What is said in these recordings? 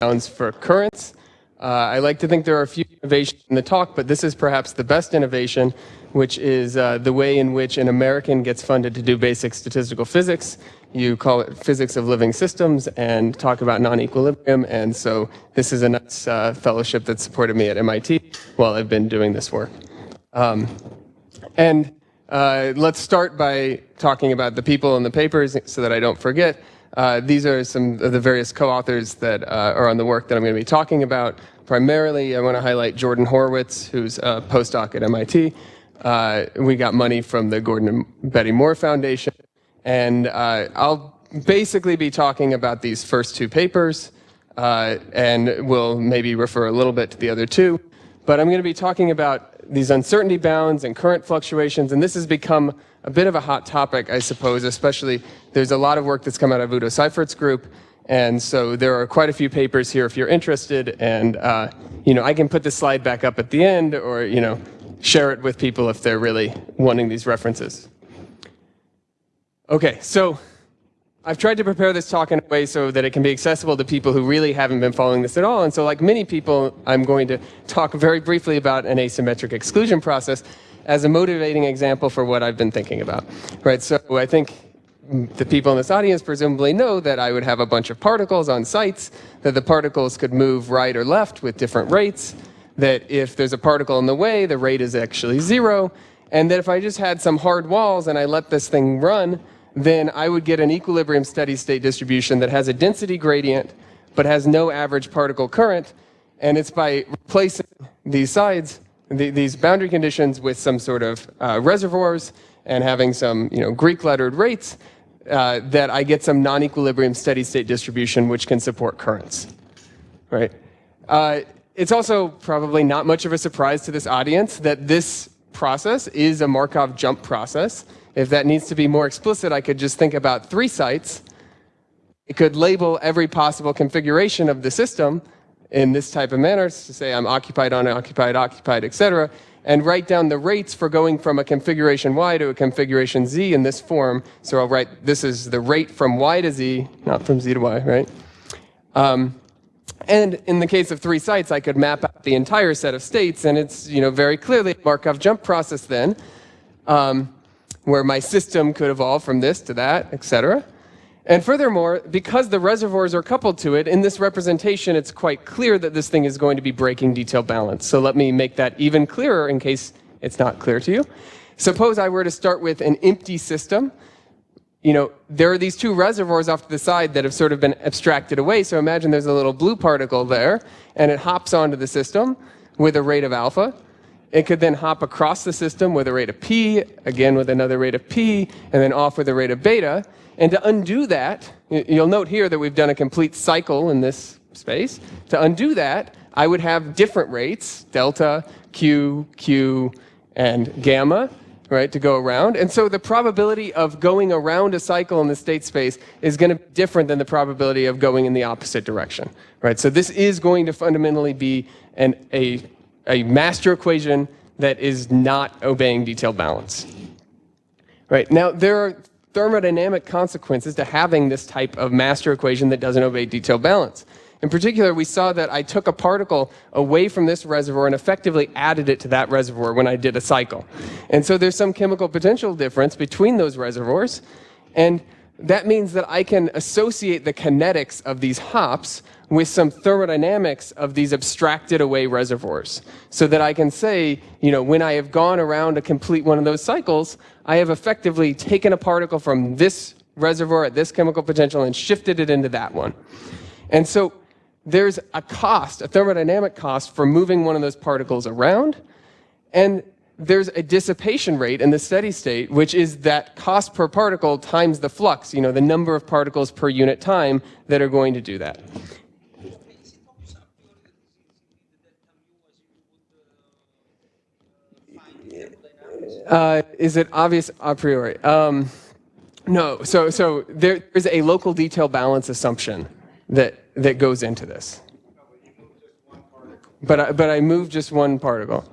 bounds for currents. I like to think there are a few innovations in the talk, but this is perhaps the best innovation, which is the way in which an American gets funded to do basic statistical physics. You call it physics of living systems and talk about nonequilibrium. And so this is a nice fellowship that supported me at MIT while I've been doing this work. Let's start by talking about the people in the papers so that I don't forget. These are some of the various co-authors that are on the work that I'm going to be talking about. Primarily, I want to highlight Jordan Horowitz, who's a postdoc at MIT. We got money from the Gordon and Betty Moore Foundation. And I'll basically be talking about these first two papers, and we'll maybe refer a little bit to the other two. But I'm going to be talking about these uncertainty bounds and current fluctuations, and this has become a bit of a hot topic, I suppose, especially there's a lot of work that's come out of Udo Seifert's group, and so there are quite a few papers here if you're interested, and I can put this slide back up at the end, or share it with people if they're really wanting these references. Okay, so I've tried to prepare this talk in a way so that it can be accessible to people who really haven't been following this at all. And so like many people, I'm going to talk very briefly about an asymmetric exclusion process as a motivating example for what I've been thinking about. Right, so I think the people in this audience presumably know that I would have a bunch of particles on sites, that the particles could move right or left with different rates, that if there's a particle in the way, the rate is actually 0, and that if I just had some hard walls and I let this thing run, then I would get an equilibrium steady state distribution that has a density gradient but has no average particle current, and it's by replacing these sides, these boundary conditions with some sort of reservoirs and having some Greek lettered rates that I get some non-equilibrium steady state distribution which can support currents. Right? It's also probably not much of a surprise to this audience that this process is a Markov jump process. If that needs to be more explicit, I could just think about 3 sites. It could label every possible configuration of the system in this type of manner, to say I'm occupied, unoccupied, occupied, etc., and write down the rates for going from a configuration Y to a configuration Z in this form. So I'll write, this is the rate from Y to Z, not from Z to Y, right? And in the case of 3 sites, I could map out the entire set of states, and it's very clearly a Markov jump process then, where my system could evolve from this to that, etc. And furthermore, because the reservoirs are coupled to it, in this representation, it's quite clear that this thing is going to be breaking detail balance. So let me make that even clearer in case it's not clear to you. Suppose I were to start with an empty system. There are these 2 reservoirs off to the side that have sort of been abstracted away. So imagine there's a little blue particle there, and it hops onto the system with a rate of alpha. It could then hop across the system with a rate of p, again with another rate of p, and then off with a rate of beta. And to undo that, you'll note here that we've done a complete cycle in this space. To undo that, I would have different rates, delta, q, q, and gamma, right, to go around. And so the probability of going around a cycle in the state space is going to be different than the probability of going in the opposite direction, right? So this is going to fundamentally be a master equation that is not obeying detail balance. Right, now there are thermodynamic consequences to having this type of master equation that doesn't obey detail balance. In particular, we saw that I took a particle away from this reservoir and effectively added it to that reservoir when I did a cycle. And so there's some chemical potential difference between those reservoirs, and that means that I can associate the kinetics of these hops with some thermodynamics of these abstracted away reservoirs. So that I can say, when I have gone around to complete one of those cycles, I have effectively taken a particle from this reservoir at this chemical potential and shifted it into that one. And so there's a cost, a thermodynamic cost for moving one of those particles around, and there's a dissipation rate in the steady state, which is that cost per particle times the flux, the number of particles per unit time that are going to do that. Is it obvious a priori? No, so there is a local detail balance assumption that goes into this. But I moved just one particle.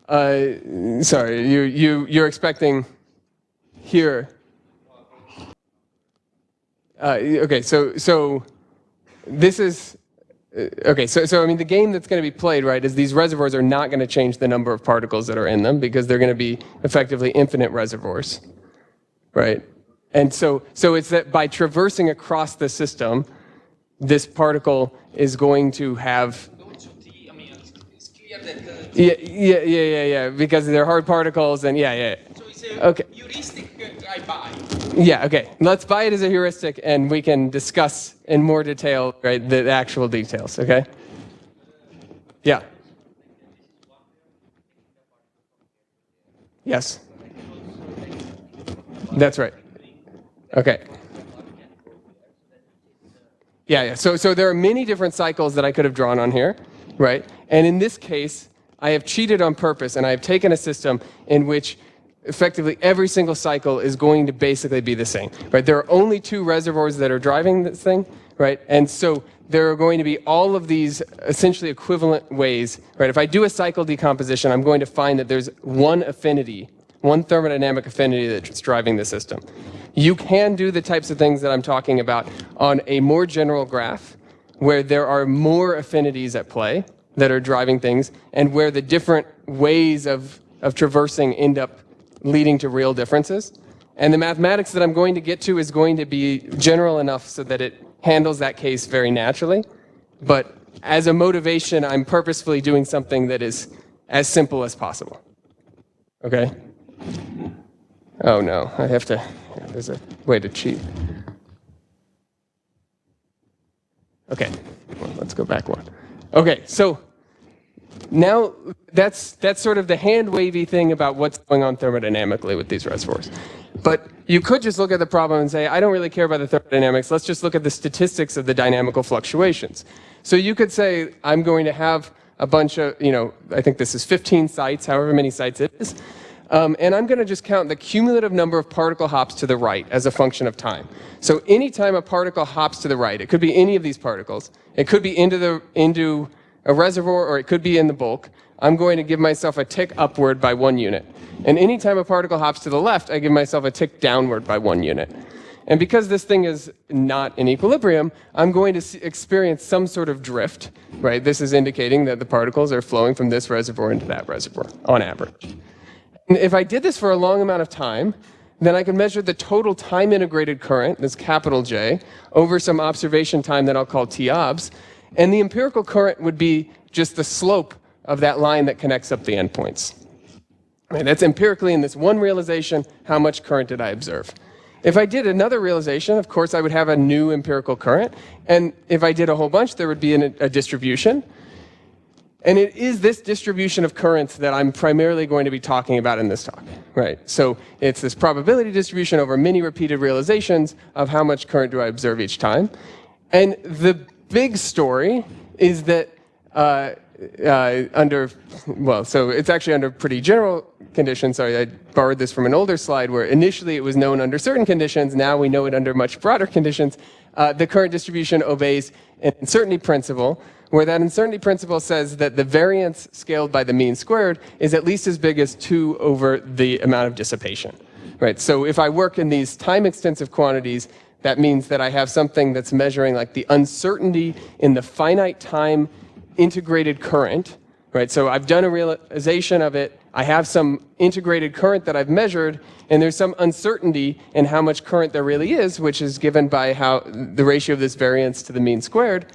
Sorry, you're expecting here. Okay, so this is, okay, so I mean, the game that's going to be played, right, is these reservoirs are not going to change the number of particles that are in them because they're going to be effectively infinite reservoirs, right? And so it's that by traversing across the system, this particle is going to have... It's clear that... Yeah, because they're hard particles and yeah. So it's a okay. heuristic drive-by. Yeah, okay. Let's buy it as a heuristic and we can discuss in more detail, right, the actual details, okay? Yeah. Yes. That's right. Okay. Yeah. So there are many different cycles that I could have drawn on here, right? And in this case, I have cheated on purpose and I have taken a system in which effectively every single cycle is going to basically be the same, right? There are only two reservoirs that are driving this thing, right? And so there are going to be all of these essentially equivalent ways, right? If I do a cycle decomposition, I'm going to find that there's one affinity, one thermodynamic affinity that's driving the system. You can do the types of things that I'm talking about on a more general graph where there are more affinities at play that are driving things and where the different ways of traversing end up leading to real differences. And the mathematics that I'm going to get to is going to be general enough so that it handles that case very naturally. But as a motivation, I'm purposefully doing something that is as simple as possible. Okay? Oh no, I have to, there's a way to cheat. Okay, well, let's go back one. Okay, so now that's sort of the hand-wavy thing about what's going on thermodynamically with these reservoirs. But you could just look at the problem and say, I don't really care about the thermodynamics, let's just look at the statistics of the dynamical fluctuations. So you could say, I'm going to have a bunch of, I think this is 15 sites, however many sites it is, and I'm going to just count the cumulative number of particle hops to the right as a function of time. So anytime a particle hops to the right, it could be any of these particles, it could be into a reservoir or it could be in the bulk, I'm going to give myself a tick upward by 1 unit. And anytime a particle hops to the left, I give myself a tick downward by 1 unit. And because this thing is not in equilibrium, I'm going to experience some sort of drift, right? This is indicating that the particles are flowing from this reservoir into that reservoir, on average. And if I did this for a long amount of time, then I can measure the total time-integrated current, this capital J, over some observation time that I'll call T-obs, and the empirical current would be just the slope of that line that connects up the endpoints. Right, that's empirically in this one realization, how much current did I observe? If I did another realization, of course, I would have a new empirical current, and if I did a whole bunch, there would be a distribution. And it is this distribution of currents that I'm primarily going to be talking about in this talk, right? So it's this probability distribution over many repeated realizations of how much current do I observe each time. And the big story is that so it's actually under pretty general conditions. Sorry, I borrowed this from an older slide where initially it was known under certain conditions. Now we know it under much broader conditions. The current distribution obeys an uncertainty principle, where that uncertainty principle says that the variance scaled by the mean squared is at least as big as 2 over the amount of dissipation, right? So if I work in these time-extensive quantities, that means that I have something that's measuring like the uncertainty in the finite time integrated current, right? So I've done a realization of it, I have some integrated current that I've measured, and there's some uncertainty in how much current there really is, which is given by how the ratio of this variance to the mean squared.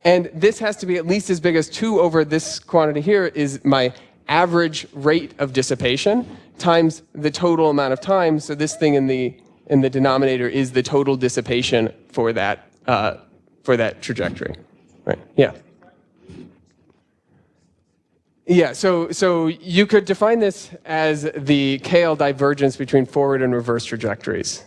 And this has to be at least as big as 2 over this quantity here is my average rate of dissipation times the total amount of time. So this thing in the denominator is the total dissipation for that trajectory, right? Yeah. Yeah, so you could define this as the KL divergence between forward and reverse trajectories.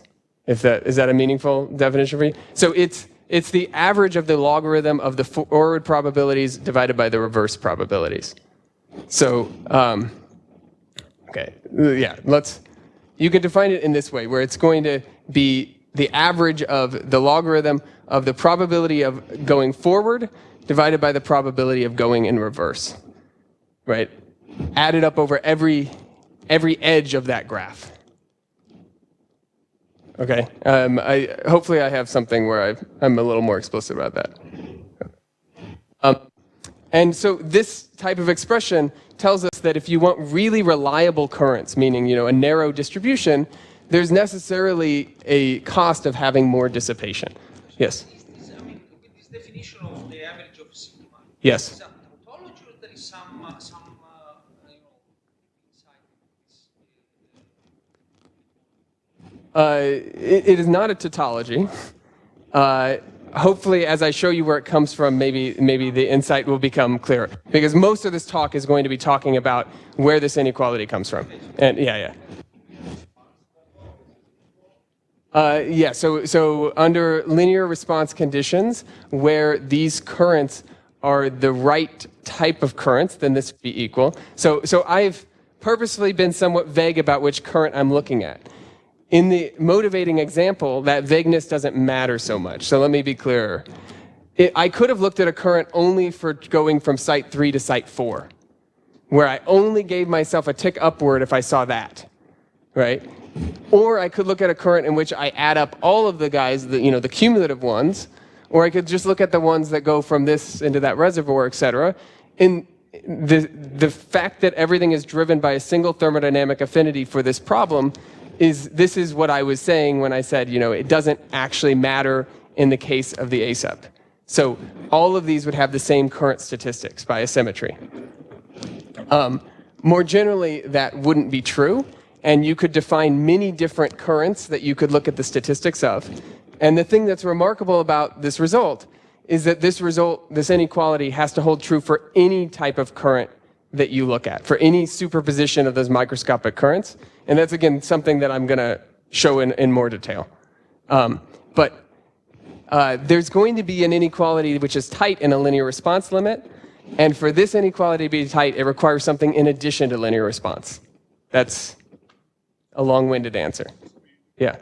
Is that a meaningful definition for you? So it's the average of the logarithm of the forward probabilities divided by the reverse probabilities. So, okay, yeah, you could define it in this way, where it's going to be the average of the logarithm of the probability of going forward divided by the probability of going in reverse, right? Added up over every edge of that graph. Okay. Hopefully I have something where I'm a little more explicit about that. And so this type of expression tells us that if you want really reliable currents, meaning a narrow distribution, there's necessarily a cost of having more dissipation. Yes? I mean, with this definition of the average of sigma, yes. is that tautology or there is some insight in this? It is not a tautology. Hopefully, as I show you where it comes from, maybe the insight will become clearer. Because most of this talk is going to be talking about where this inequality comes from. And yeah. So under linear response conditions, where these currents are the right type of currents, then this would be equal. So I've purposefully been somewhat vague about which current I'm looking at. In the motivating example, that vagueness doesn't matter so much. So let me be clearer. I could have looked at a current only for going from site 3 to site 4, where I only gave myself a tick upward if I saw that, right? Or I could look at a current in which I add up all of the guys, the cumulative ones, or I could just look at the ones that go from this into that reservoir, et cetera. And the fact that everything is driven by a single thermodynamic affinity for this problem this is what I was saying when I said, it doesn't actually matter in the case of the ASEP. So all of these would have the same current statistics by a symmetry. More generally, that wouldn't be true, and you could define many different currents that you could look at the statistics of. And the thing that's remarkable about this result is that this inequality has to hold true for any type of current that you look at, for any superposition of those microscopic currents. And that's, again, something that I'm going to show in more detail. But there's going to be an inequality which is tight in a linear response limit. And for this inequality to be tight, it requires something in addition to linear response. That's a long-winded answer. Yeah.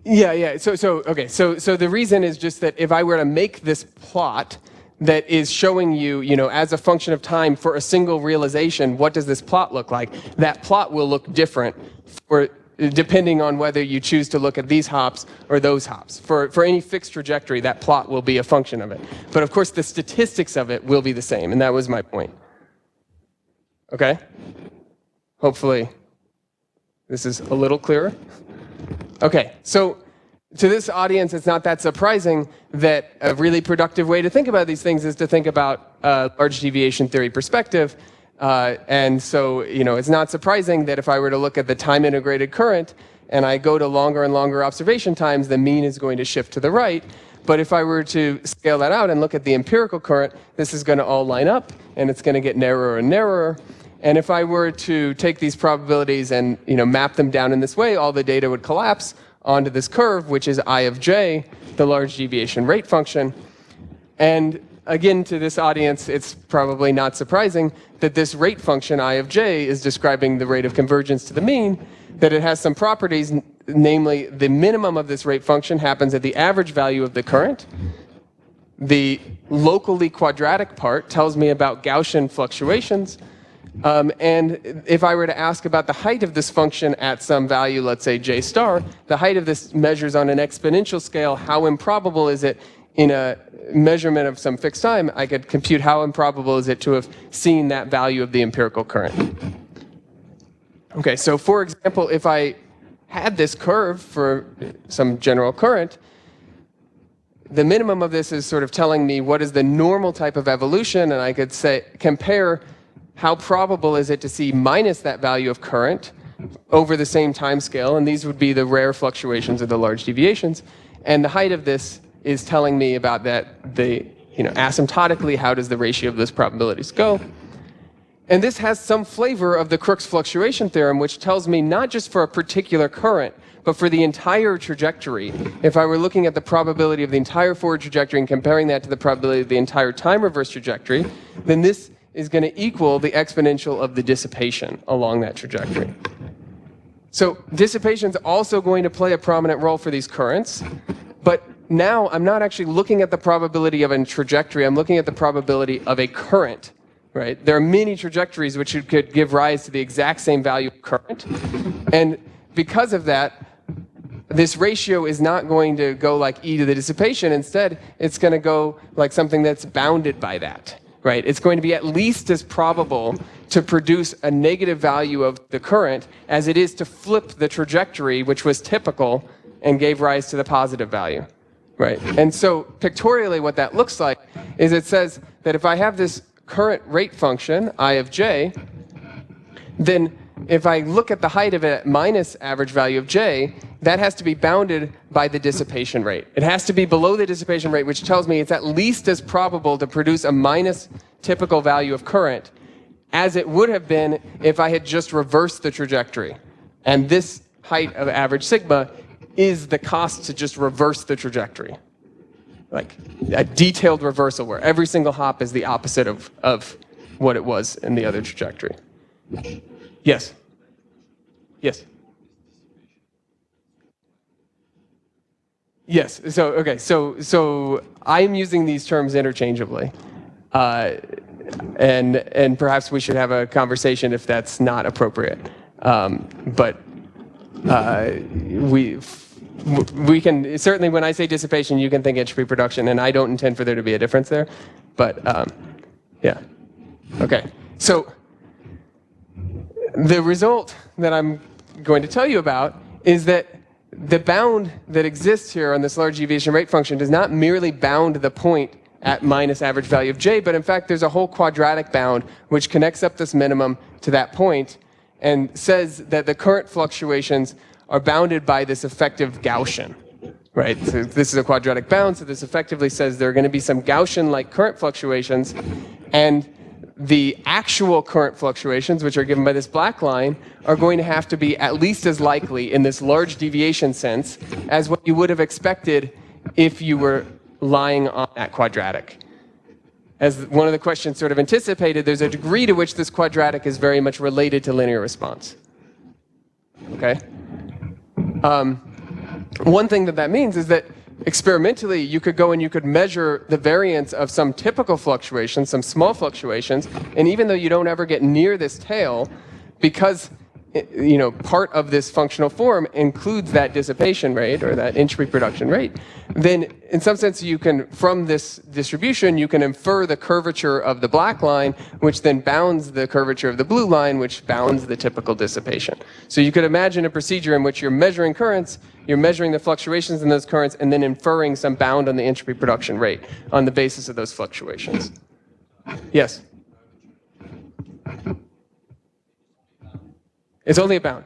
Yeah. So the reason is just that if I were to make this plot that is showing you, as a function of time for a single realization, what does this plot look like? That plot will look different depending on whether you choose to look at these hops or those hops. For any fixed trajectory, that plot will be a function of it. But of course, the statistics of it will be the same, and that was my point. Okay? Hopefully, this is a little clearer. Okay, so to this audience, it's not that surprising that a really productive way to think about these things is to think about large deviation theory perspective. And so, it's not surprising that if I were to look at the time-integrated current and I go to longer and longer observation times, the mean is going to shift to the right. But if I were to scale that out and look at the empirical current, this is going to all line up, and it's going to get narrower and narrower. And if I were to take these probabilities and map them down in this way, all the data would collapse onto this curve, which is I of j, the large deviation rate function. And again, to this audience, it's probably not surprising that this rate function, I of j, is describing the rate of convergence to the mean, that it has some properties, namely the minimum of this rate function happens at the average value of the current. The locally quadratic part tells me about Gaussian fluctuations. And if I were to ask about the height of this function at some value, let's say j star, the height of this measures on an exponential scale. How improbable is it in a measurement of some fixed time? I could compute how improbable is it to have seen that value of the empirical current. Okay, so for example, if I had this curve for some general current, the minimum of this is sort of telling me what is the normal type of evolution, and I could say compare how probable is it to see minus that value of current over the same time scale, and these would be the rare fluctuations or the large deviations. And the height of this is telling me about that, asymptotically, how does the ratio of those probabilities go? And this has some flavor of the Crooks Fluctuation Theorem, which tells me not just for a particular current, but for the entire trajectory. If I were looking at the probability of the entire forward trajectory and comparing that to the probability of the entire time reverse trajectory, then this is going to equal the exponential of the dissipation along that trajectory. So dissipation is also going to play a prominent role for these currents, but now I'm not actually looking at the probability of a trajectory, I'm looking at the probability of a current, right? There are many trajectories which could give rise to the exact same value of current, and because of that, this ratio is not going to go like e to the dissipation. Instead, it's going to go like something that's bounded by that, right? It's going to be at least as probable to produce a negative value of the current as it is to flip the trajectory, which was typical and gave rise to the positive value, right? And so pictorially what that looks like is it says that if I have this current rate function, I of j, then if I look at the height of it at minus average value of j, that has to be bounded by the dissipation rate. It has to be below the dissipation rate, which tells me it's at least as probable to produce a minus typical value of current as it would have been if I had just reversed the trajectory. And this height of average sigma is the cost to just reverse the trajectory. Like a detailed reversal where every single hop is the opposite of what it was in the other trajectory. Yes? Yes? Yes, so, okay, so I'm using these terms interchangeably. And perhaps we should have a conversation if that's not appropriate. But we can, certainly when I say dissipation, you can think entropy production, and I don't intend for there to be a difference there. But yeah, okay. So the result that I'm going to tell you about is that the bound that exists here on this large deviation rate function does not merely bound the point at minus average value of j, but in fact there's a whole quadratic bound which connects up this minimum to that point and says that the current fluctuations are bounded by this effective Gaussian, right? So this is a quadratic bound, so this effectively says there are going to be some Gaussian-like current fluctuations, and the actual current fluctuations, which are given by this black line, are going to have to be at least as likely in this large deviation sense as what you would have expected if you were lying on that quadratic. As one of the questions sort of anticipated, there's a degree to which this quadratic is very much related to linear response. Okay? One thing that means is that experimentally you could go and you could measure the variance of some typical fluctuations, some small fluctuations, and even though you don't ever get near this tail, because part of this functional form includes that dissipation rate or that entropy production rate, then in some sense you can, from this distribution, you can infer the curvature of the black line, which then bounds the curvature of the blue line, which bounds the typical dissipation. So you could imagine a procedure in which you're measuring currents, you're measuring the fluctuations in those currents, and then inferring some bound on the entropy production rate on the basis of those fluctuations. Yes? It's only a bound.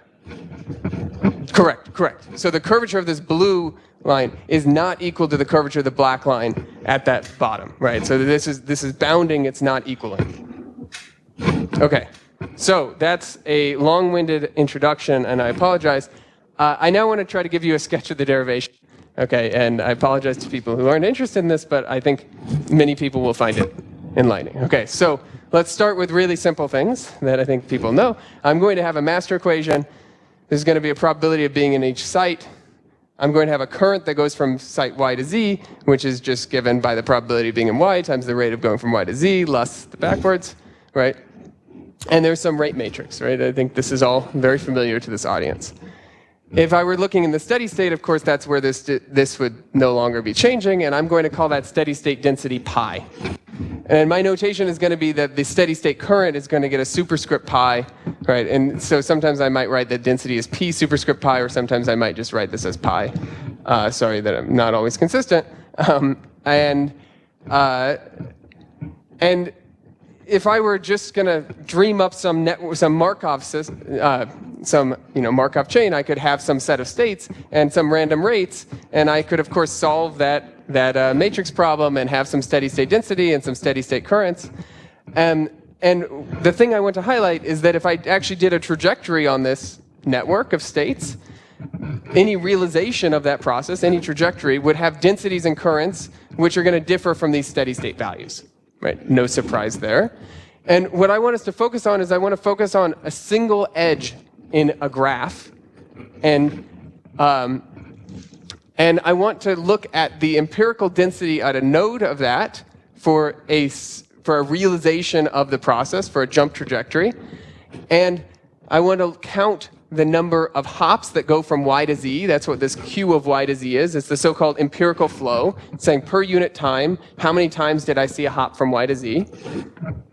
Correct, correct. So the curvature of this blue line is not equal to the curvature of the black line at that bottom, right? So this is bounding, it's not equaling. Okay, so that's a long-winded introduction, and I apologize. I now want to try to give you a sketch of the derivation. Okay, and I apologize to people who aren't interested in this, but I think many people will find it enlightening. Okay, so let's start with really simple things that I think people know. I'm going to have a master equation. There's going to be a probability of being in each site. I'm going to have a current that goes from site y to z, which is just given by the probability of being in y times the rate of going from y to z, less the backwards, right? And there's some rate matrix, right? I think this is all very familiar to this audience. If I were looking in the steady state, of course, that's where this would no longer be changing, and I'm going to call that steady state density pi. And my notation is going to be that the steady state current is going to get a superscript pi, right? And so sometimes I might write that density as p superscript pi, or sometimes I might just write this as pi. Sorry that I'm not always consistent. And if I were just going to dream up some Markov Markov chain, I could have some set of states and some random rates, and I could of course solve that matrix problem and have some steady state density and some steady state currents. And the thing I want to highlight is that if I actually did a trajectory on this network of states, any realization of that process, any trajectory, would have densities and currents which are going to differ from these steady state values. Right? No surprise there. And what I want us to focus on is I want to focus on a single edge in a graph, and I want to look at the empirical density at a node of that for a realization of the process, for a jump trajectory, and I want to count the number of hops that go from y to z. That's what this q of y to z is. It's the so-called empirical flow. It's saying per unit time, how many times did I see a hop from y to z?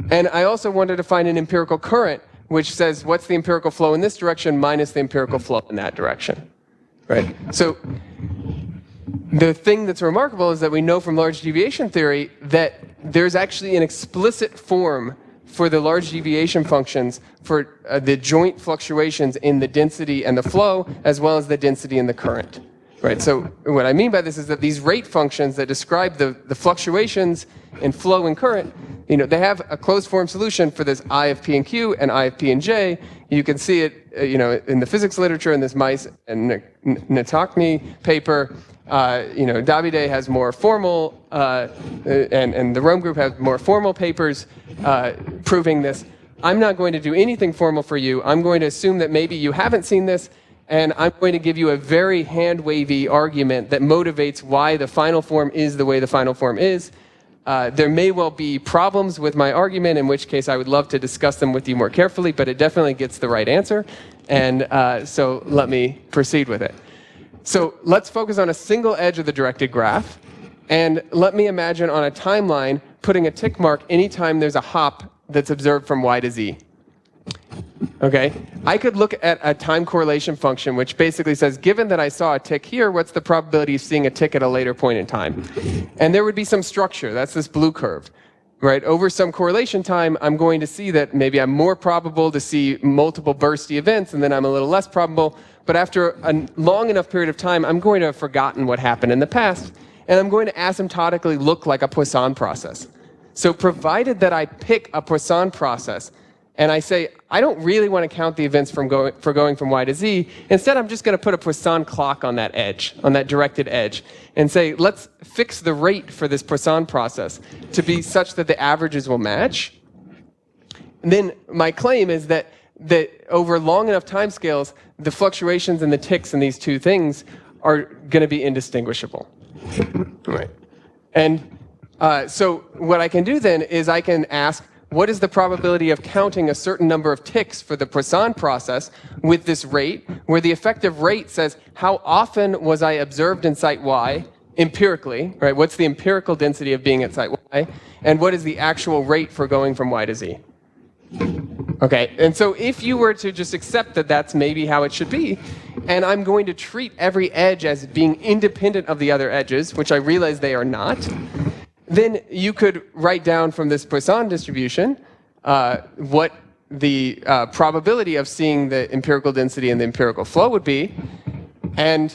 And I also wanted to find an empirical current, which says what's the empirical flow in this direction minus the empirical flow in that direction, right? So the thing that's remarkable is that we know from large deviation theory that there's actually an explicit form for the large deviation functions for the joint fluctuations in the density and the flow, as well as the density and the current, right? So what I mean by this is that these rate functions that describe the fluctuations in flow and current, they have a closed form solution for this I of p and q and I of p and j. You can see it, in the physics literature in this Mice and Natokny paper. Davide has more formal, and the Rome group has more formal papers proving this. I'm not going to do anything formal for you. I'm going to assume that maybe you haven't seen this, and I'm going to give you a very hand-wavy argument that motivates why the final form is the way the final form is. There may well be problems with my argument, in which case I would love to discuss them with you more carefully, but it definitely gets the right answer, and so let me proceed with it. So let's focus on a single edge of the directed graph, and let me imagine on a timeline putting a tick mark anytime there's a hop that's observed from y to z. Okay, I could look at a time correlation function which basically says, given that I saw a tick here, what's the probability of seeing a tick at a later point in time? And there would be some structure, that's this blue curve, right? Over some correlation time, I'm going to see that maybe I'm more probable to see multiple bursty events, and then I'm a little less probable. But after a long enough period of time, I'm going to have forgotten what happened in the past, and I'm going to asymptotically look like a Poisson process. So provided that I pick a Poisson process, and I say, I don't really want to count the events for going from y to z. Instead, I'm just going to put a Poisson clock on that edge, on that directed edge, and say, let's fix the rate for this Poisson process to be such that the averages will match. And then my claim is that over long enough timescales, the fluctuations and the ticks in these two things are going to be indistinguishable. Right. And so what I can do then is I can ask, what is the probability of counting a certain number of ticks for the Poisson process with this rate, where the effective rate says, how often was I observed in site y empirically, right? What's the empirical density of being at site y? And what is the actual rate for going from y to z? Okay, and so if you were to just accept that that's maybe how it should be, and I'm going to treat every edge as being independent of the other edges, which I realize they are not, then you could write down from this Poisson distribution what the probability of seeing the empirical density and the empirical flow would be. And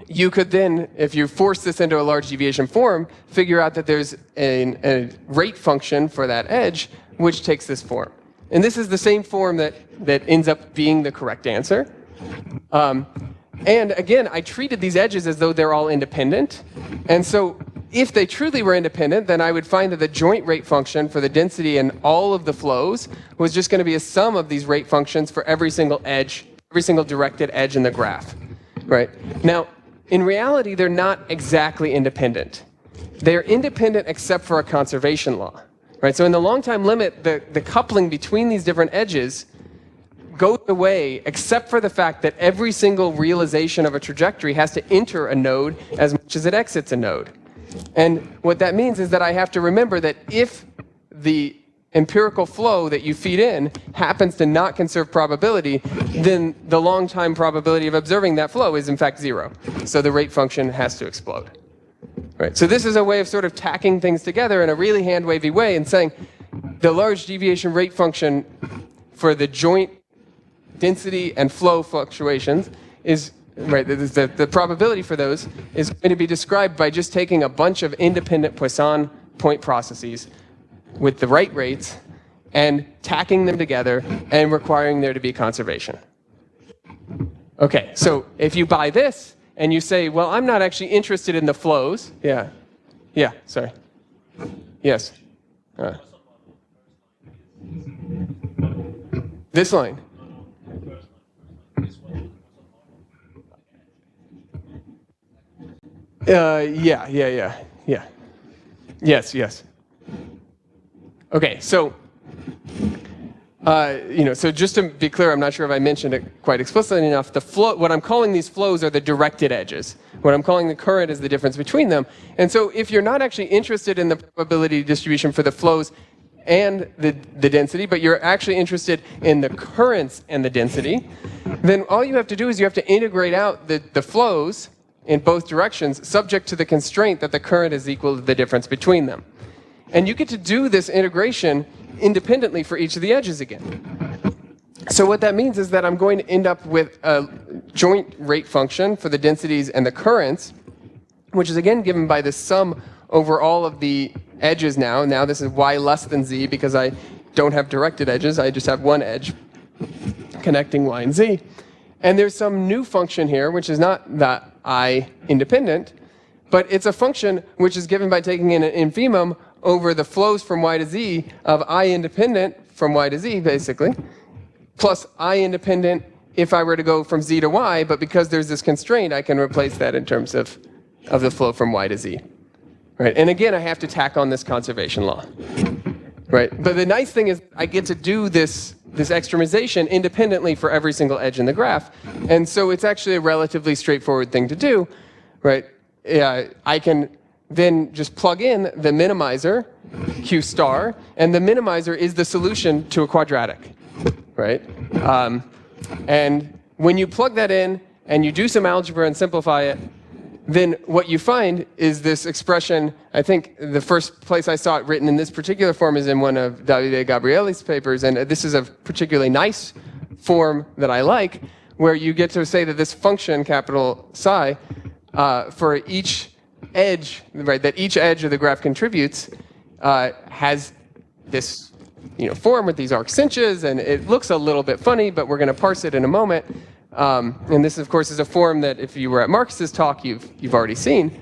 you could then, if you force this into a large deviation form, figure out that there's a rate function for that edge which takes this form. And this is the same form that ends up being the correct answer. And again, I treated these edges as though they're all independent. And so if they truly were independent, then I would find that the joint rate function for the density and all of the flows was just going to be a sum of these rate functions for every single edge, every single directed edge in the graph, right? Now, in reality, they're not exactly independent. They're independent except for a conservation law, right? So in the long time limit, the coupling between these different edges goes away except for the fact that every single realization of a trajectory has to enter a node as much as it exits a node. And what that means is that I have to remember that if the empirical flow that you feed in happens to not conserve probability, then the long time probability of observing that flow is in fact 0. So the rate function has to explode. Right. So this is a way of sort of tacking things together in a really hand-wavy way and saying the large deviation rate function for the joint density and flow fluctuations is, right, the probability for those is going to be described by just taking a bunch of independent Poisson point processes with the right rates and tacking them together and requiring there to be conservation. Okay, so if you buy this and you say, well, I'm not actually interested in the flows. Yeah, sorry. Yes. This line. Yeah. Yes. Okay, so So just to be clear, I'm not sure if I mentioned it quite explicitly enough. What I'm calling these flows are the directed edges. What I'm calling the current is the difference between them. And so if you're not actually interested in the probability distribution for the flows and the density, but you're actually interested in the currents and the density, then all you have to do is you have to integrate out the flows in both directions, subject to the constraint that the current is equal to the difference between them. And you get to do this integration independently for each of the edges again. So what that means is that I'm going to end up with a joint rate function for the densities and the currents, which is again given by the sum over all of the edges now. Now this is y less than z because I don't have directed edges. I just have one edge connecting y and z. And there's some new function here, which is not that I independent, but it's a function which is given by taking in an infimum over the flows from y to z of I independent from y to z, basically, plus I independent if I were to go from z to y, but because there's this constraint, I can replace that in terms of the flow from y to z. Right? And again, I have to tack on this conservation law. Right? But the nice thing is I get to do this extremization independently for every single edge in the graph. And so it's actually a relatively straightforward thing to do. Right? I can then just plug in the minimizer, q star, and the minimizer is the solution to a quadratic. Right? And when you plug that in and you do some algebra and simplify it, then what you find is this expression. I think the first place I saw it written in this particular form is in one of Davide Gabrielli's papers, and this is a particularly nice form that I like, where you get to say that this function, capital psi, for each edge, right, that each edge of the graph contributes, has this form with these arcsinches, and it looks a little bit funny, but we're going to parse it in a moment. And this, of course, is a form that if you were at Marcus's talk, you've already seen.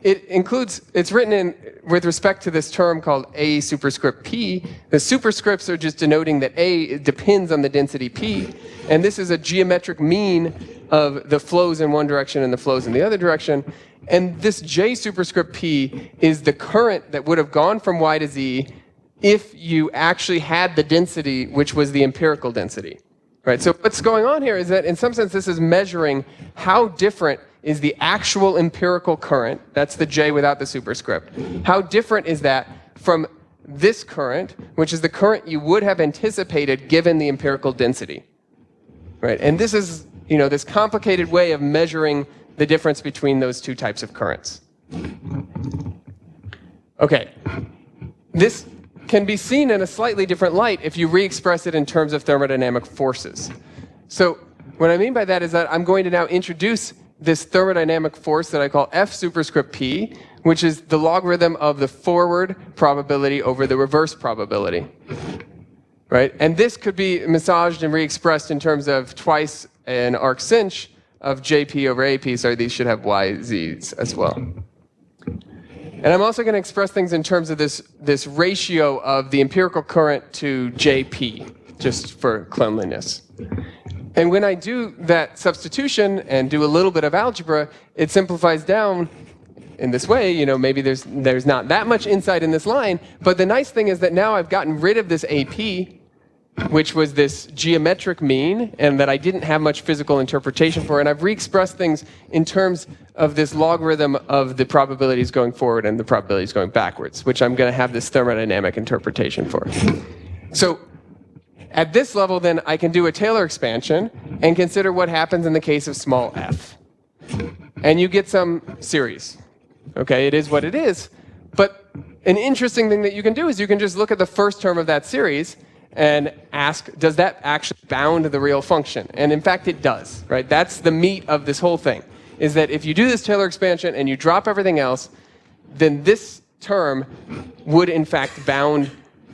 It's written in with respect to this term called A superscript P. The superscripts are just denoting that A depends on the density P. And this is a geometric mean of the flows in one direction and the flows in the other direction. And this J superscript P is the current that would have gone from Y to Z if you actually had the density, which was the empirical density. Right, so what's going on here is that in some sense this is measuring how different is the actual empirical current, that's the J without the superscript, how different is that from this current, which is the current you would have anticipated given the empirical density. Right, and this is this complicated way of measuring the difference between those two types of currents. Okay, this can be seen in a slightly different light if you re-express it in terms of thermodynamic forces. So what I mean by that is that I'm going to now introduce this thermodynamic force that I call F superscript P, which is the logarithm of the forward probability over the reverse probability. Right? And this could be massaged and re-expressed in terms of twice an arcsinch of JP over AP, so these should have YZs as well. And I'm also going to express things in terms of this ratio of the empirical current to JP, just for cleanliness. And when I do that substitution and do a little bit of algebra, it simplifies down in this way. Maybe there's not that much insight in this line, but the nice thing is that now I've gotten rid of this AP, which was this geometric mean, and that I didn't have much physical interpretation for, and I've re-expressed things in terms of this logarithm of the probabilities going forward and the probabilities going backwards, which I'm going to have this thermodynamic interpretation for. So at this level, then, I can do a Taylor expansion and consider what happens in the case of small f. And you get some series. Okay, it is what it is. But an interesting thing that you can do is you can just look at the first term of that series and ask, does that actually bound the real function? And in fact, it does, right? That's the meat of this whole thing, is that if you do this Taylor expansion and you drop everything else, then this term would in fact bound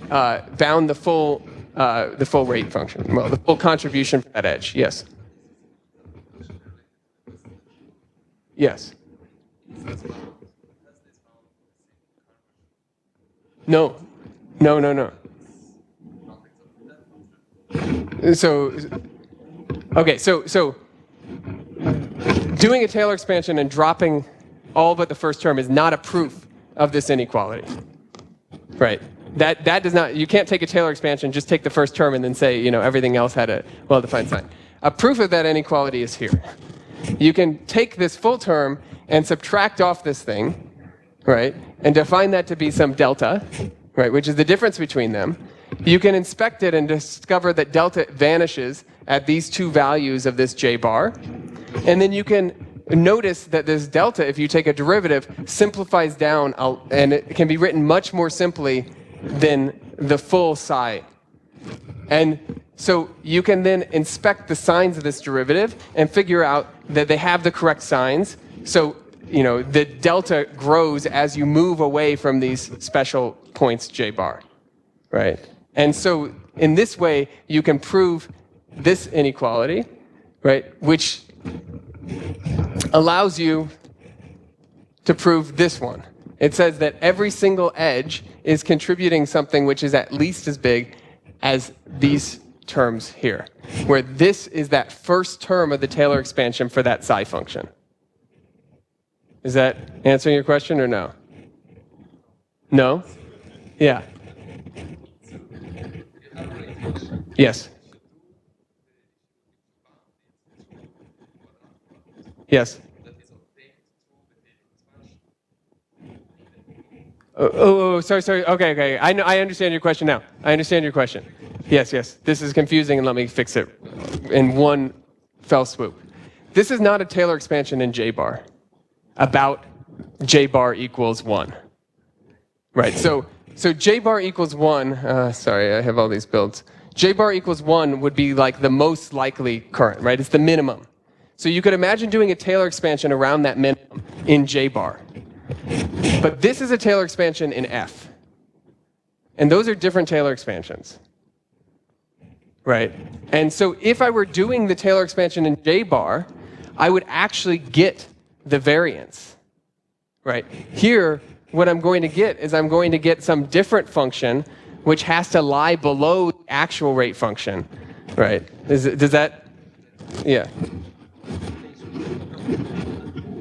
the full rate function, well, the full contribution from that edge. Yes. Yes. No. So doing a Taylor expansion and dropping all but the first term is not a proof of this inequality, right? That does not, you can't take a Taylor expansion, just take the first term and then say, everything else had a well-defined sign. A proof of that inequality is here. You can take this full term and subtract off this thing, right, and define that to be some delta, right, which is the difference between them. You can inspect it and discover that delta vanishes at these two values of this j bar. And then you can notice that this delta, if you take a derivative, simplifies down, and it can be written much more simply than the full psi. And so you can then inspect the signs of this derivative and figure out that they have the correct signs. So, the delta grows as you move away from these special points j bar, right? And so in this way, you can prove this inequality, right, which allows you to prove this one. It says that every single edge is contributing something which is at least as big as these terms here, where this is that first term of the Taylor expansion for that psi function. Is that answering your question or no? No? Yeah. Yes. Yes. Sorry. Okay. I understand your question now. I understand your question. Yes. This is confusing, and let me fix it in one fell swoop. This is not a Taylor expansion in J bar about J bar equals 1. Right. So J bar equals 1. Sorry, I have all these builds. J bar equals 1 would be like the most likely current, right? It's the minimum. So you could imagine doing a Taylor expansion around that minimum in J bar. But this is a Taylor expansion in F. And those are different Taylor expansions. Right? And so if I were doing the Taylor expansion in J bar, I would actually get the variance. Right? Here, what I'm going to get is I'm going to get some different function which has to lie below the actual rate function. Right? Does that? Yeah.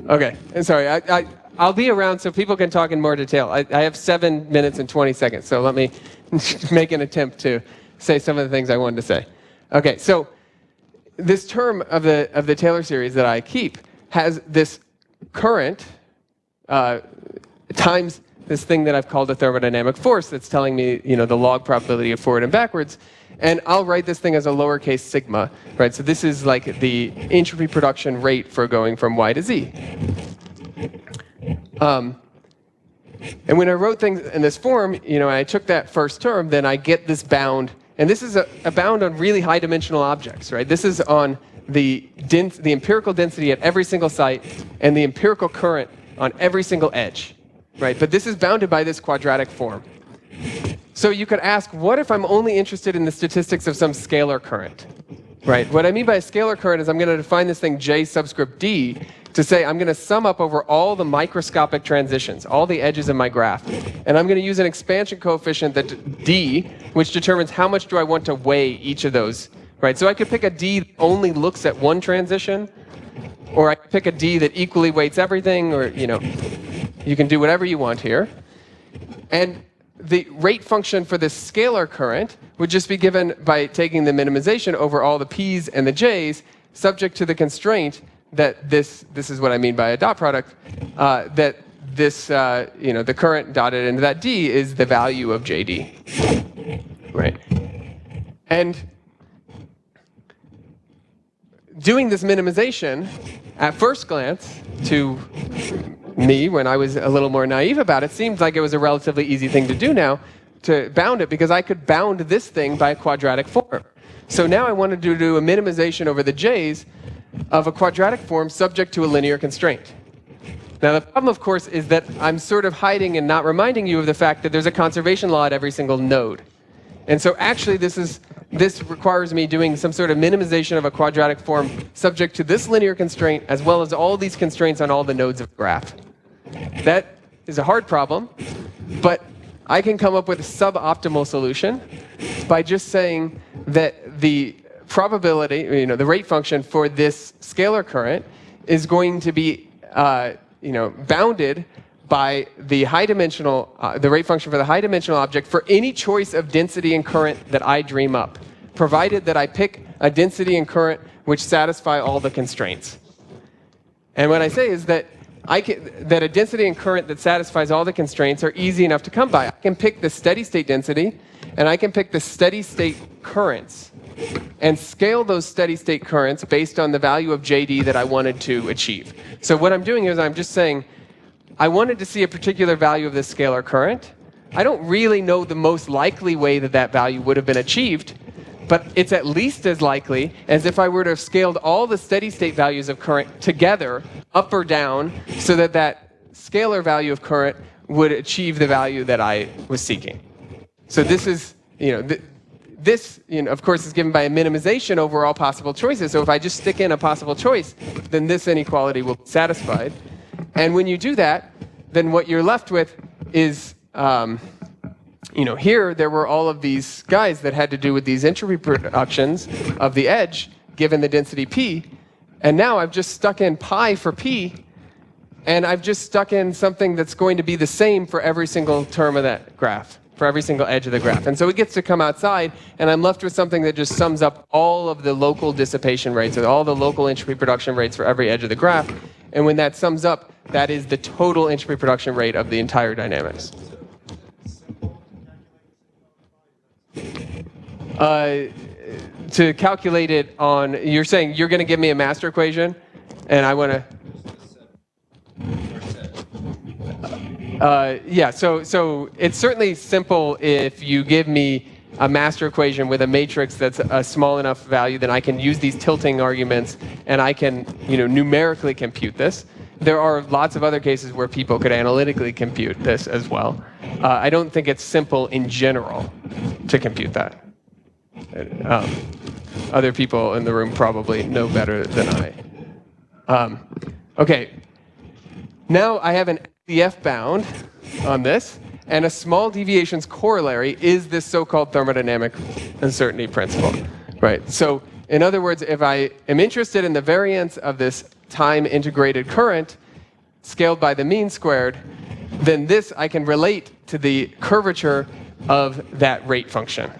Okay. Sorry. I'll be around so people can talk in more detail. I have 7 minutes and 20 seconds, so let me make an attempt to say some of the things I wanted to say. Okay, so this term of the Taylor series that I keep has this current times this thing that I've called a thermodynamic force that's telling me, the log probability of forward and backwards. And I'll write this thing as a lowercase sigma, right? So this is like the entropy production rate for going from Y to Z. And when I wrote things in this form, I took that first term, then I get this bound. And this is a bound on really high dimensional objects, right? This is on the empirical density at every single site and the empirical current on every single edge, right? But this is bounded by this quadratic form. So you could ask, what if I'm only interested in the statistics of some scalar current, right? What I mean by a scalar current is I'm going to define this thing J subscript D to say I'm going to sum up over all the microscopic transitions, all the edges in my graph. And I'm going to use an expansion coefficient that D, which determines how much do I want to weigh each of those, right? So I could pick a D that only looks at one transition, or I could pick a D that equally weights everything, or, you can do whatever you want here. And the rate function for this scalar current would just be given by taking the minimization over all the P's and the J's, subject to the constraint that this is what I mean by a dot product, that this, the current dotted into that D is the value of JD, right? And doing this minimization, at first glance, to me, when I was a little more naive about it, seemed like it was a relatively easy thing to do now, to bound it, because I could bound this thing by a quadratic form. So now I wanted to do a minimization over the J's of a quadratic form subject to a linear constraint. Now the problem, of course, is that I'm sort of hiding and not reminding you of the fact that there's a conservation law at every single node. And so actually this requires me doing some sort of minimization of a quadratic form subject to this linear constraint, as well as all these constraints on all the nodes of the graph. That is a hard problem, but I can come up with a suboptimal solution by just saying that the probability, the rate function for this scalar current is going to be, bounded by the the rate function for the high dimensional object for any choice of density and current that I dream up, provided that I pick a density and current which satisfy all the constraints. And what I say is that that a density and current that satisfies all the constraints are easy enough to come by. I can pick the steady state density, and I can pick the steady state currents, and scale those steady state currents based on the value of JD that I wanted to achieve. So what I'm doing is I'm just saying, I wanted to see a particular value of this scalar current. I don't really know the most likely way that that value would have been achieved, but it's at least as likely as if I were to have scaled all the steady state values of current together, up or down, so that that scalar value of current would achieve the value that I was seeking. So this is, this, of course, is given by a minimization over all possible choices. So if I just stick in a possible choice, then this inequality will be satisfied. And when you do that, then what you're left with is, here there were all of these guys that had to do with these entropy productions of the edge, given the density P. And now I've just stuck in pi for P, and I've just stuck in something that's going to be the same for every single term of that graph, for every single edge of the graph. And so it gets to come outside, and I'm left with something that just sums up all of the local dissipation rates, or all the local entropy production rates for every edge of the graph. And when that sums up, that is the total entropy production rate of the entire dynamics. To calculate it on, you're saying you're going to give me a master equation, and I want to... yeah, so it's certainly simple if you give me a master equation with a matrix that's a small enough value, then I can use these tilting arguments, and I can, numerically compute this. There are lots of other cases where people could analytically compute this as well. I don't think it's simple in general to compute that. Other people in the room probably know better than I. Okay, now I have an ASEP bound on this, and a small deviations corollary is this so-called thermodynamic uncertainty principle, right? So in other words, if I am interested in the variance of this time-integrated current scaled by the mean squared, then this I can relate to the curvature of that rate function,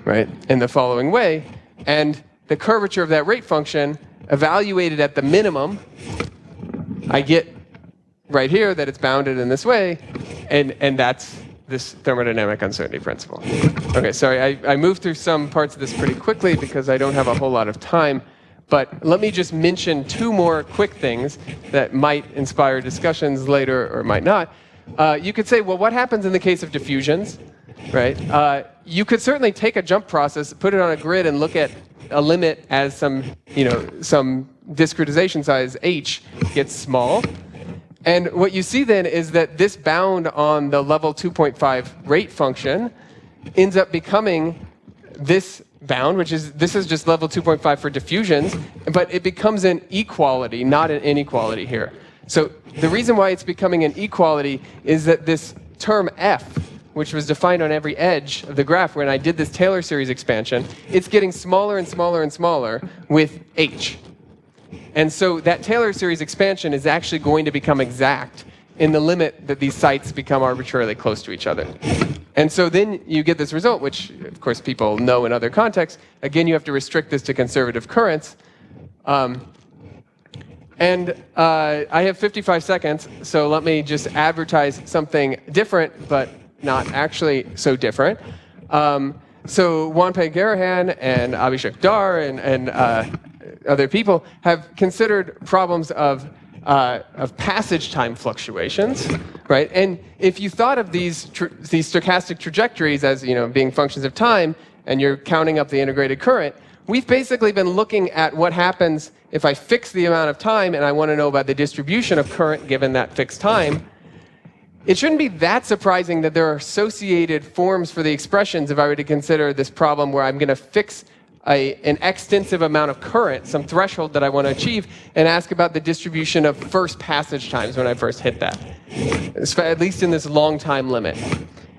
right, in the following way. And the curvature of that rate function, evaluated at the minimum, I get right here that it's bounded in this way, and that's this thermodynamic uncertainty principle. Okay, sorry, I moved through some parts of this pretty quickly because I don't have a whole lot of time, but let me just mention two more quick things that might inspire discussions later or might not. You could say, well, what happens in the case of diffusions, right? You could certainly take a jump process, put it on a grid, and look at a limit as some discretization size h gets small. And what you see then is that this bound on the level 2.5 rate function ends up becoming this bound, this is just level 2.5 for diffusions, but it becomes an equality, not an inequality here. So the reason why it's becoming an equality is that this term f, which was defined on every edge of the graph when I did this Taylor series expansion, it's getting smaller and smaller and smaller with h. And so that Taylor series expansion is actually going to become exact in the limit that these sites become arbitrarily close to each other. And so then you get this result, which of course people know in other contexts. Again, you have to restrict this to conservative currents. I have 55 seconds, so let me just advertise something different, but not actually so different. So Wanpei Garahan and Abhishek Dar and other people have considered problems of passage time fluctuations, right? And if you thought of these stochastic trajectories as being functions of time, and you're counting up the integrated current, we've basically been looking at what happens if I fix the amount of time and I want to know about the distribution of current given that fixed time. It shouldn't be that surprising that there are associated forms for the expressions if I were to consider this problem where I'm going to fix an extensive amount of current, some threshold that I want to achieve, and ask about the distribution of first passage times when I first hit that, at least in this long time limit.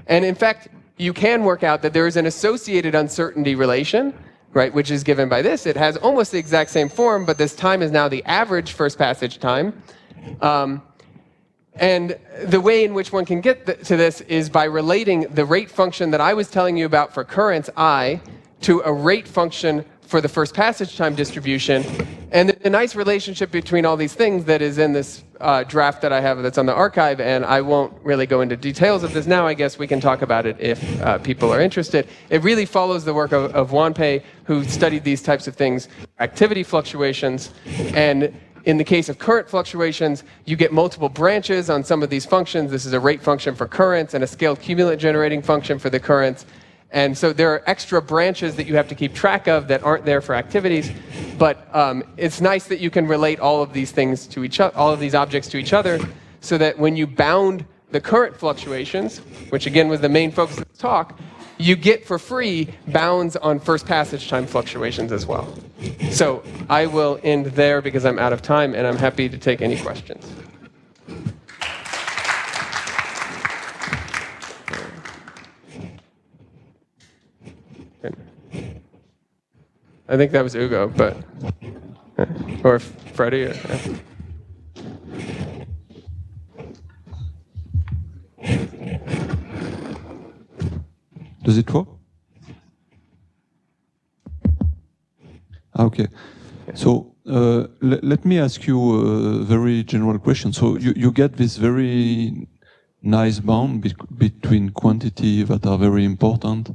And in fact, you can work out that there is an associated uncertainty relation, right, which is given by this. It has almost the exact same form, but this time is now the average first passage time. And the way in which one can get to this is by relating the rate function that I was telling you about for currents I to a rate function for the first passage time distribution. And the nice relationship between all these things that is in this draft that I have that's on the archive, and I won't really go into details of this now. I guess we can talk about it if people are interested. It really follows the work of Wanpei, who studied these types of things, activity fluctuations, and in the case of current fluctuations, you get multiple branches on some of these functions. This is a rate function for currents and a scaled cumulant generating function for the currents. And so there are extra branches that you have to keep track of that aren't there for activities. But it's nice that you can relate all of these things to each other, all of these objects to each other, so that when you bound the current fluctuations, which again was the main focus of the talk, you get for free bounds on first passage time fluctuations as well. So I will end there because I'm out of time, and I'm happy to take any questions. I think that was Ugo, but or Freddie. Does it work? Okay. So let me ask you a very general question. So you get this very nice bound between quantity that are very important.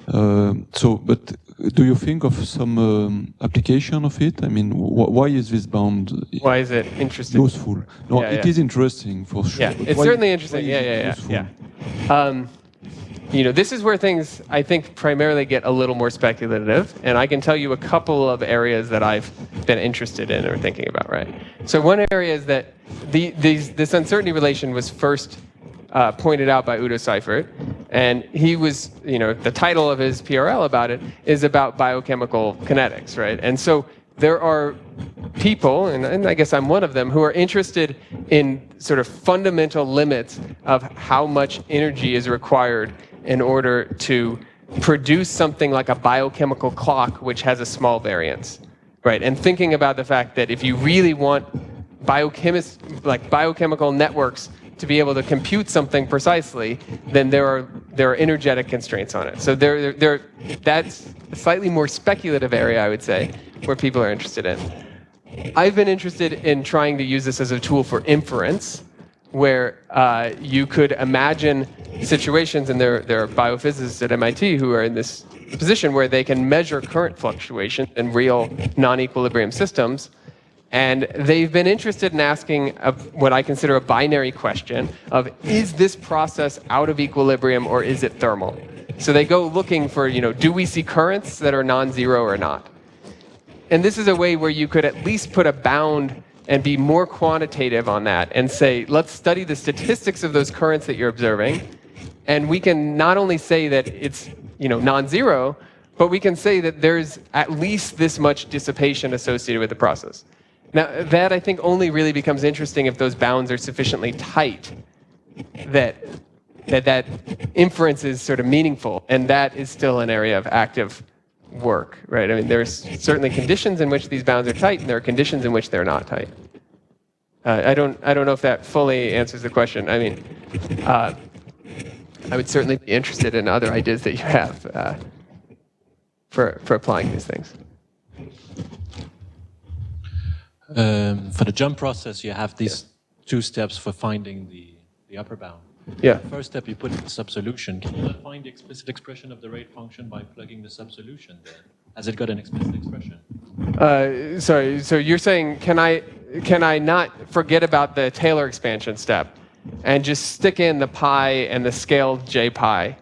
But do you think of some application of it? I mean, why is this bound? Why is it interesting? Useful. No, yeah, it is interesting for sure. Yeah, it's certainly interesting. Yeah. You know, this is where things, I think, primarily get a little more speculative, and I can tell you a couple of areas that I've been interested in or thinking about, right? So one area is that this uncertainty relation was first pointed out by Udo Seifert, and he was, you know, the title of his PRL about it is about biochemical kinetics, right? And so there are people, and I guess I'm one of them, who are interested in sort of fundamental limits of how much energy is required in order to produce something like a biochemical clock which has a small variance, right? And thinking about the fact that if you really want biochemical networks to be able to compute something precisely, then there are energetic constraints on it. So that's a slightly more speculative area, I would say, where people are interested in. I've been interested in trying to use this as a tool for inference, where you could imagine situations, and there are biophysicists at MIT who are in this position where they can measure current fluctuation in real non-equilibrium systems. And they've been interested in asking what I consider a binary question of, is this process out of equilibrium or is it thermal? So they go looking for, you know, do we see currents that are non-zero or not? And this is a way where you could at least put a bound and be more quantitative on that and say, let's study the statistics of those currents that you're observing. And we can not only say that it's, you know, non-zero, but we can say that there's at least this much dissipation associated with the process. Now, that I think only really becomes interesting if those bounds are sufficiently tight that inference is sort of meaningful, and that is still an area of active work, right? I mean, there's certainly conditions in which these bounds are tight, and there are conditions in which they're not tight. I don't know if that fully answers the question. I mean, I would certainly be interested in other ideas that you have for applying these things. For the jump process, you have these two steps for finding the upper bound. Yeah. First step, you put in the subsolution. Can you find the explicit expression of the rate function by plugging the subsolution there? Has it got an explicit expression? Sorry, so you're saying, can I not forget about the Taylor expansion step and just stick in the pi and the scaled j pi?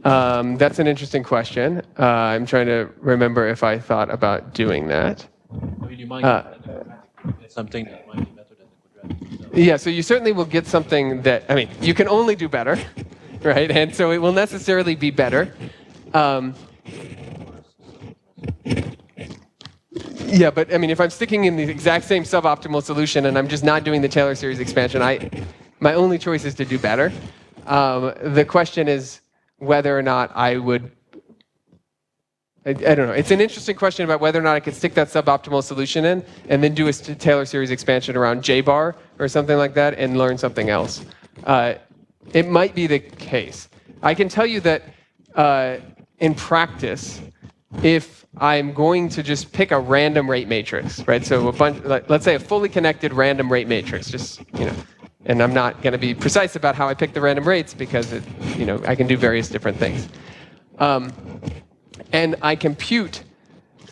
That's an interesting question. I'm trying to remember if I thought about doing that. I mean, you might get something that might be better than the quadratic. Yeah, so you certainly will get something that, I mean, you can only do better, right? And so it will necessarily be better. Yeah, but I mean, if I'm sticking in the exact same suboptimal solution and I'm just not doing the Taylor series expansion, my only choice is to do better. The question is whether or not I would, I don't know. It's an interesting question about whether or not I could stick that suboptimal solution in and then do a Taylor series expansion around J bar or something like that and learn something else. It might be the case. I can tell you that in practice, if I'm going to just pick a random rate matrix, right? So a bunch, let's say a fully connected random rate matrix, just, and I'm not going to be precise about how I pick the random rates because I can do various different things. And I compute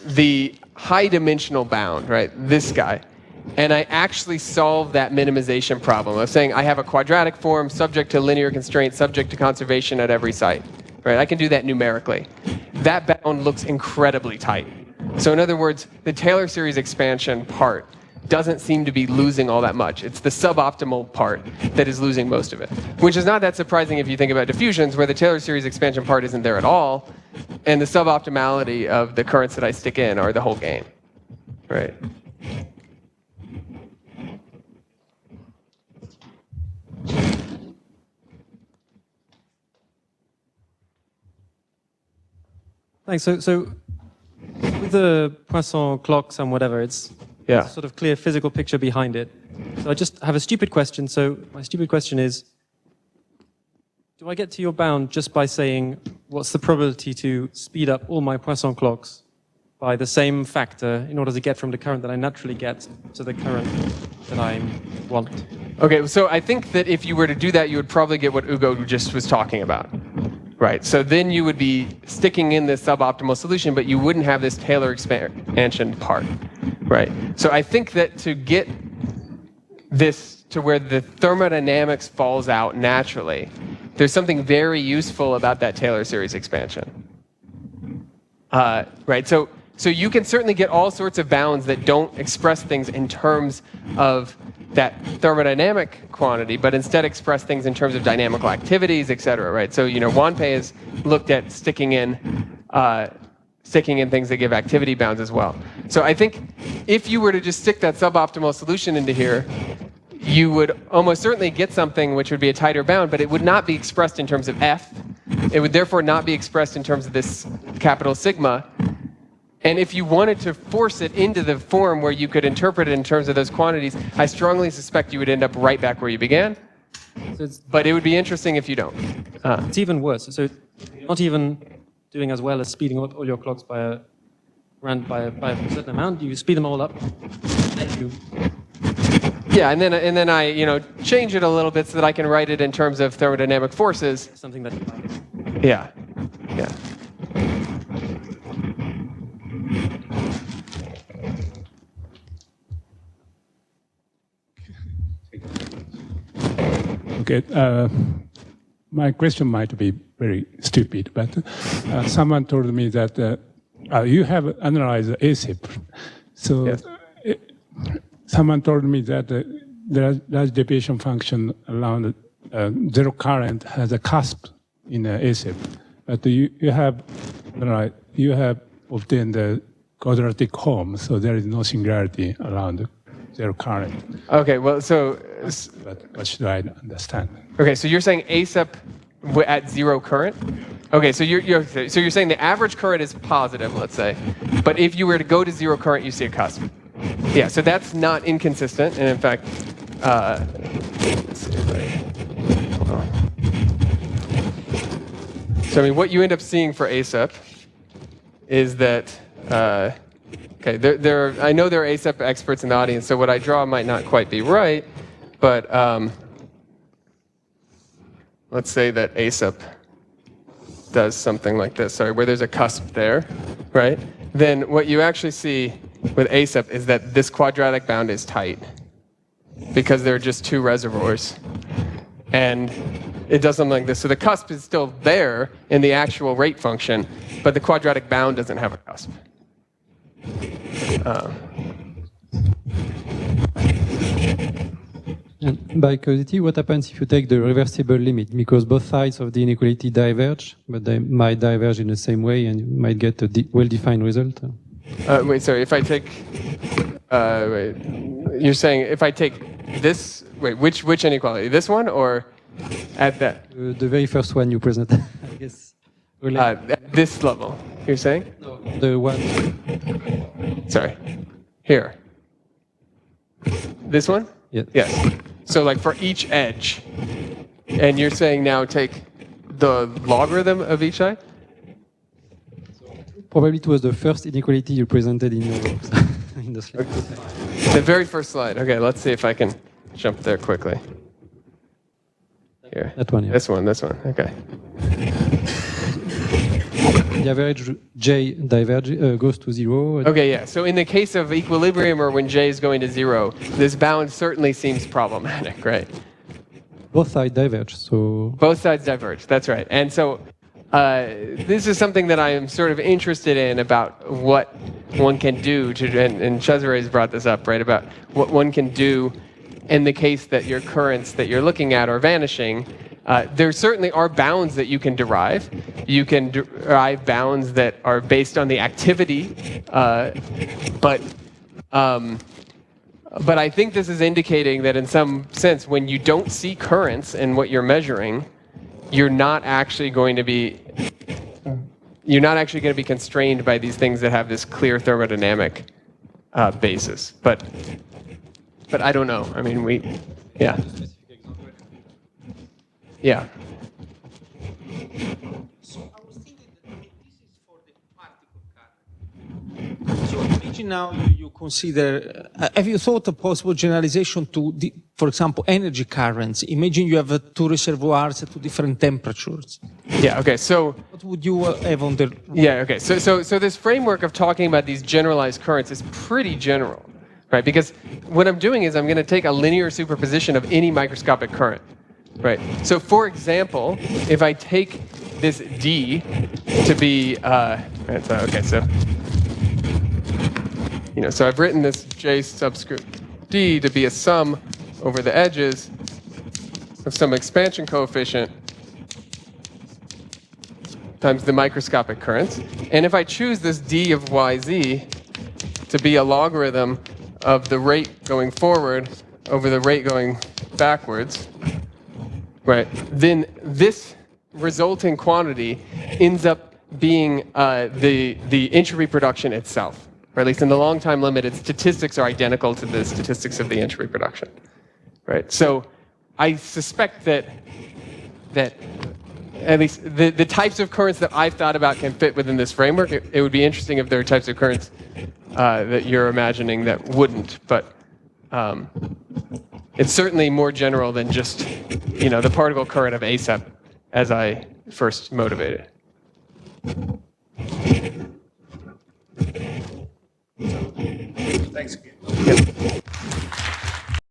the high dimensional bound, right? This guy. And I actually solve that minimization problem of saying I have a quadratic form subject to linear constraint, subject to conservation at every site. Right? I can do that numerically. That bound looks incredibly tight. So in other words, the Taylor series expansion part doesn't seem to be losing all that much. It's the suboptimal part that is losing most of it, which is not that surprising if you think about diffusions, where the Taylor series expansion part isn't there at all, and the suboptimality of the currents that I stick in are the whole game. Right? Thanks. So with the Poisson clocks and whatever, it's a sort of clear physical picture behind it. So I just have a stupid question. So my stupid question is, do I get to your bound just by saying, what's the probability to speed up all my Poisson clocks by the same factor in order to get from the current that I naturally get to the current that I want? Okay, so I think that if you were to do that, you would probably get what Ugo just was talking about. Right, so then you would be sticking in this suboptimal solution, but you wouldn't have this Taylor expansion part, right? So I think that to get this to where the thermodynamics falls out naturally, there's something very useful about that Taylor series expansion. Right, so you can certainly get all sorts of bounds that don't express things in terms of that thermodynamic quantity, but instead express things in terms of dynamical activities, et cetera, right? So, Wanpei has looked at sticking in things that give activity bounds as well. So I think if you were to just stick that suboptimal solution into here, you would almost certainly get something which would be a tighter bound, but it would not be expressed in terms of F. It would therefore not be expressed in terms of this capital sigma. And if you wanted to force it into the form where you could interpret it in terms of those quantities, I strongly suspect you would end up right back where you began. So but it would be interesting if you don't. It's even worse. So you're not even doing as well as speeding up all your clocks by a certain amount. You speed them all up. Yeah, and then I change it a little bit so that I can write it in terms of thermodynamic forces. Something that. Yeah. Okay, my question might be very stupid, but someone told me that you have analyzed ASEP. So yes. Someone told me that the large deviation function around zero current has a cusp in ASEP, but you have obtained the quadratic form, so there is no singularity around zero current. Okay, well, so... But what should I understand? Okay, so you're saying ASEP at zero current? Okay, so you're saying the average current is positive, let's say, but if you were to go to zero current, you see a cusp. Yeah, so that's not inconsistent, and in fact, let's see if hold on. So I mean, what you end up seeing for ASEP is that, okay, I know there are ASEP experts in the audience, so what I draw might not quite be right, but let's say that ASEP does something like this, sorry, where there's a cusp there, right? Then what you actually see with ASEP is that this quadratic bound is tight because there are just two reservoirs. And it does something like this. So the cusp is still there in the actual rate function, but the quadratic bound doesn't have a cusp. And by causality, what happens if you take the reversible limit? Because both sides of the inequality diverge, but they might diverge in the same way, and you might get a well-defined result. Wait, sorry, if I take... wait, you're saying if I take this... Wait, which inequality? This one, or at that? The very first one you presented, I guess. At this level, you're saying? No, the one... Sorry. Here. This one? Yes. Yes. So like for each edge, and you're saying now take the logarithm of each side? Probably it was the first inequality you presented in your works. In the slide. The very first slide. Okay, let's see if I can jump there quickly. Here. That one, yeah. This one. Okay. The average J goes to 0. Okay, yeah. So in the case of equilibrium or when J is going to 0, this bound certainly seems problematic, right? Both sides diverge, so... Both sides diverge, that's right. And so this is something that I am sort of interested in about what one can do to, and Cesare has brought this up, right, about what one can do in the case that your currents that you're looking at are vanishing. There certainly are bounds that you can derive. You can derive bounds that are based on the activity, but I think this is indicating that in some sense, when you don't see currents in what you're measuring, you're not actually going to be constrained by these things that have this clear thermodynamic basis. But I don't know. I mean, yeah. Yeah. So I was thinking that this is for the particle current. So imagine now you consider, have you thought a possible generalization to, for example, energy currents? Imagine you have two reservoirs at two different temperatures. Yeah, okay, so... What would you have on the... Yeah, okay, so this framework of talking about these generalized currents is pretty general, right? Because what I'm doing is I'm going to take a linear superposition of any microscopic current. Right. So, for example, if I take this D to be, okay, so, so I've written this J subscript D to be a sum over the edges of some expansion coefficient times the microscopic currents. And if I choose this D of YZ to be a logarithm of the rate going forward over the rate going backwards, right, then this resulting quantity ends up being the entropy production itself, or at least in the long time limit, its statistics are identical to the statistics of the entropy production, right? So I suspect that at least the types of currents that I've thought about can fit within this framework. It would be interesting if there are types of currents that you're imagining that wouldn't, but it's certainly more general than just, the particle current of ASEP as I first motivated. Thanks again. Yep.